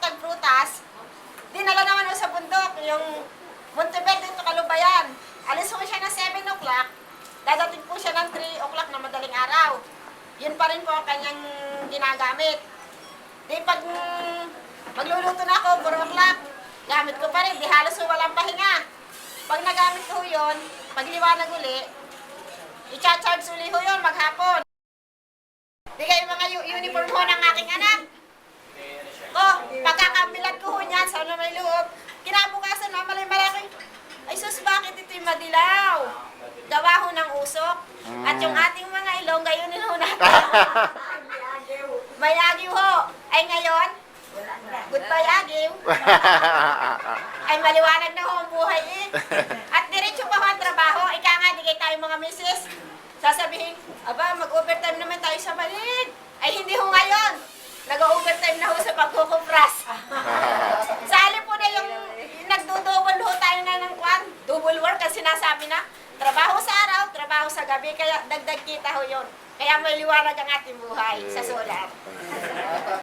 tagprutas, dinala naman ho sa bundok, yung Monteverde to Kalubayan. Alis ho siya ng 7 o'clock, dadating po siya ng 3 o'clock na madaling araw. Yun pa rin po ang kanyang ginagamit. Di pag magluluto na ako, 4 o'clock, gamit ko pa rin, di halos ho walang pahinga. Pag nagamit ko yun, pagliwanag uli, i-charge uli ho yun maghapon. Di kayo mga uniform ho ng aking anak. Pagkakabilat ko ho niyan, sa may loob, kinabukasan, mamalay-malaki. Ay sus, bakit ito'y madilaw? Gawa ho ng usok. At yung ating mga ilong, gayunin ho natin. May agiw ho. Ay ngayon, goodbye agiw. Ay maliwanag na ho ang buhay eh. At diretso pa ho ang trabaho. Ika nga, di kayo tayo mga misis. Sasabihin, aba, mag-overtime naman tayo sa maliit. Ay hindi ho ngayon. Nag-overtime na ho sa pagkukupras. Sali po na yung nagdo-double ho tayo na ng kwan. Double work kasi sinasabi na. Trabaho sa araw, trabaho sa gabi. Kaya dagdag kita ho yun. Kaya may liwanag ang ating buhay sa solar.